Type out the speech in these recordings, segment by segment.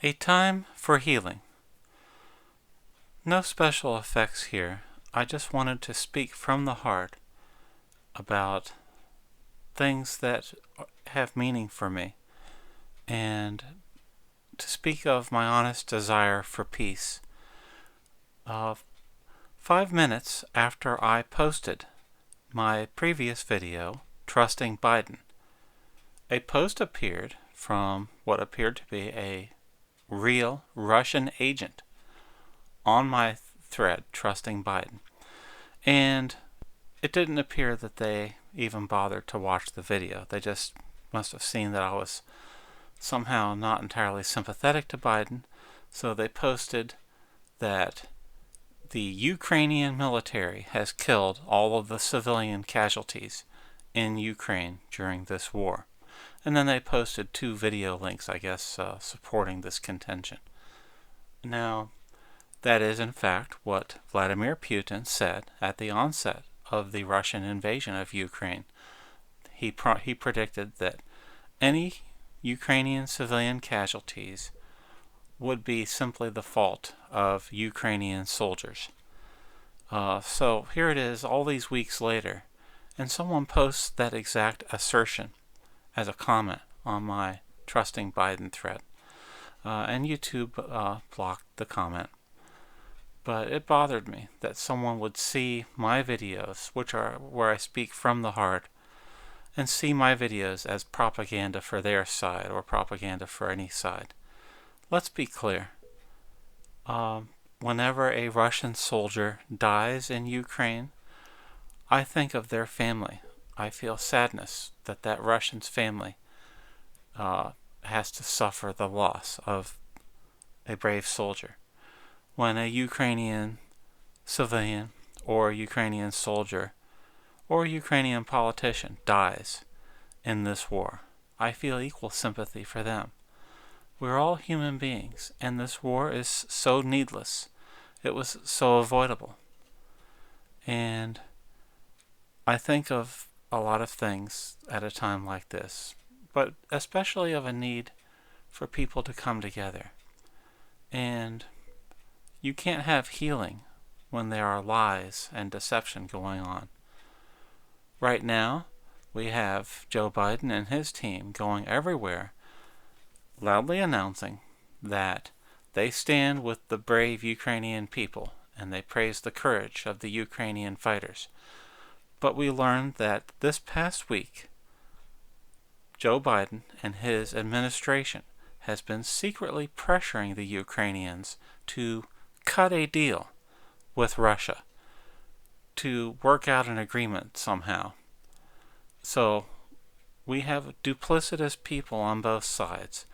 A time for healing. No special effects here. I just wanted to speak from the heart about things that have meaning for me, and to speak of my honest desire for peace. 5 minutes after I posted my previous video, Trusting Biden, a post appeared from what appeared to be a real Russian agent on my thread, Trusting Biden. And it didn't appear that they even bothered to watch the video. They just must have seen that I was somehow not entirely sympathetic to Biden, so they posted that the Ukrainian military has killed all of the civilian casualties in Ukraine during this war. And then they posted 2 video links, I guess, supporting this contention. Now, that is in fact what Vladimir Putin said at the onset of the Russian invasion of Ukraine. He predicted that any Ukrainian civilian casualties would be simply the fault of Ukrainian soldiers. So here it is all these weeks later, and someone posts that exact assertion as a comment on my Trusting Biden thread. And YouTube blocked the comment. But it bothered me that someone would see my videos, which are where I speak from the heart, and see my videos as propaganda for their side or propaganda for any side. Let's be clear. Whenever a Russian soldier dies in Ukraine, I think of their family. I feel sadness that that Russian's family has to suffer the loss of a brave soldier. When a Ukrainian civilian or Ukrainian soldier or Ukrainian politician dies in this war, I feel equal sympathy for them. We're all human beings, and this war is so needless. It was so avoidable. And I think of a lot of things at a time like this, but especially of a need for people to come together. And you can't have healing when there are lies and deception going on. Right now, we have Joe Biden and his team going everywhere, loudly announcing that they stand with the brave Ukrainian people and they praise the courage of the Ukrainian fighters. But we learned that this past week, Joe Biden and his administration has been secretly pressuring the Ukrainians to cut a deal with Russia, to work out an agreement somehow. So we have duplicitous people on both sides.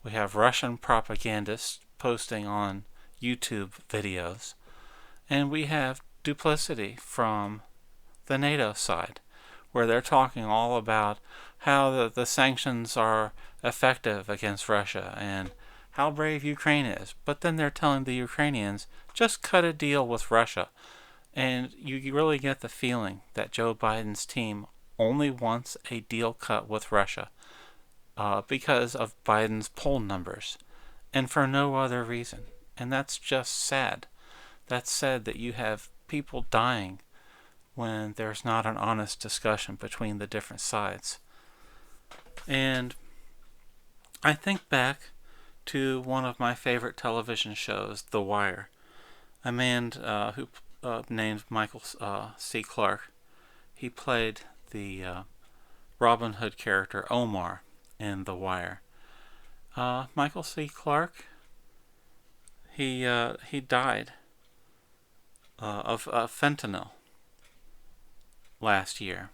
We have Russian propagandists posting on YouTube videos, and we have duplicity from the NATO side, where they're talking all about how the sanctions are effective against Russia and how brave Ukraine is. But then they're telling the Ukrainians, just cut a deal with Russia. And you really get the feeling that Joe Biden's team only wants a deal cut with Russia because of Biden's poll numbers, and for no other reason. And that's just sad. That's sad that you have people dying when there's not an honest discussion between the different sides. And I think back to one of my favorite television shows, The Wire. A man who named Michael C. Clarke. He played the Robin Hood character Omar in The Wire. Michael C. Clarke, he died of fentanyl last year.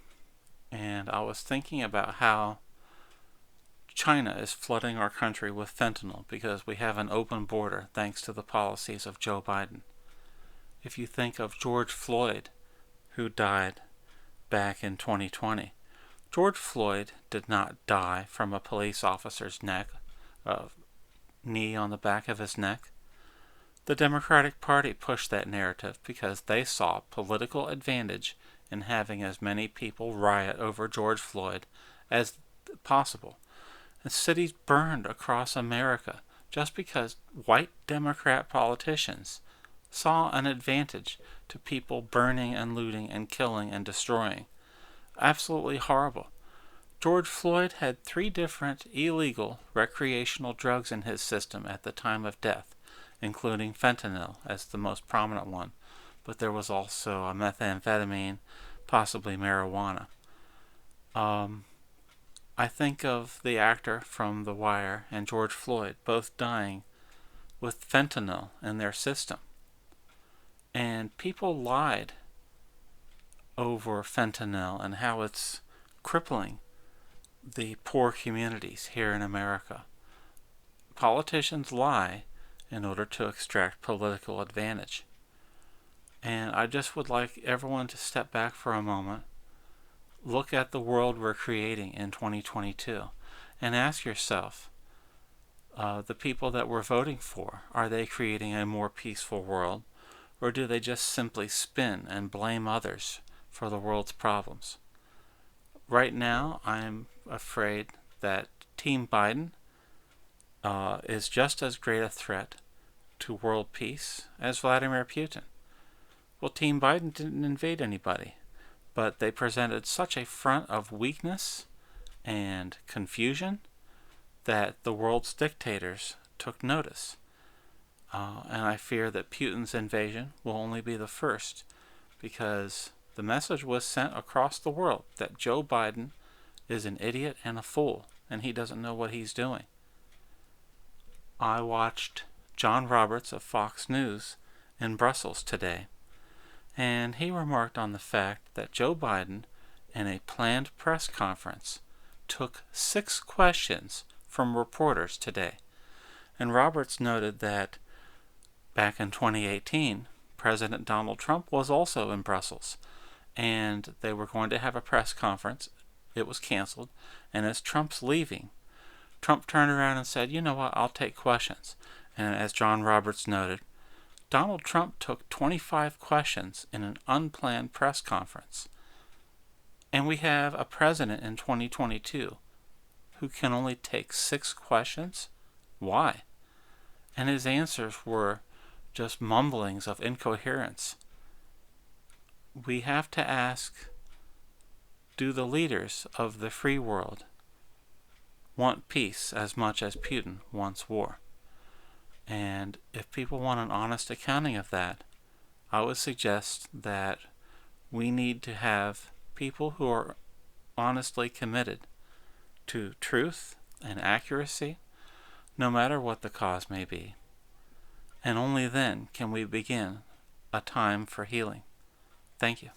And I was thinking about how China is flooding our country with fentanyl because we have an open border thanks to the policies of Joe Biden. If you think of George Floyd, who died back in 2020, George Floyd did not die from a police officer's knee on the back of his neck. The Democratic Party pushed that narrative because they saw political advantage in having as many people riot over George Floyd as possible. And cities burned across America just because white Democrat politicians saw an advantage to people burning and looting and killing and destroying. Absolutely horrible. George Floyd had 3 different illegal recreational drugs in his system at the time of death, including fentanyl as the most prominent one, but there was also a methamphetamine, possibly marijuana. I think of the actor from The Wire and George Floyd both dying with fentanyl in their system. And people lied over fentanyl and how it's crippling the poor communities here in America. Politicians lie in order to extract political advantage. And I just would like everyone to step back for a moment, look at the world we're creating in 2022, and ask yourself, the people that we're voting for, are they creating a more peaceful world, or do they just simply spin and blame others for the world's problems? Right now, I'm afraid that Team Biden is just as great a threat to world peace as Vladimir Putin. Well, Team Biden didn't invade anybody, but they presented such a front of weakness and confusion that the world's dictators took notice. And I fear that Putin's invasion will only be the first, because the message was sent across the world that Joe Biden is an idiot and a fool, and he doesn't know what he's doing. I watched John Roberts of Fox News in Brussels today, and he remarked on the fact that Joe Biden, in a planned press conference, took 6 questions from reporters today. And Roberts noted that back in 2018, President Donald Trump was also in Brussels, and they were going to have a press conference. It was canceled, and as Trump's leaving, Trump turned around and said, "You know what, I'll take questions." And as John Roberts noted, Donald Trump took 25 questions in an unplanned press conference. And we have a president in 2022 who can only take 6 questions? Why? And his answers were just mumblings of incoherence. We have to ask, do the leaders of the free world want peace as much as Putin wants war? And if people want an honest accounting of that, I would suggest that we need to have people who are honestly committed to truth and accuracy, no matter what the cause may be. And only then can we begin a time for healing. Thank you.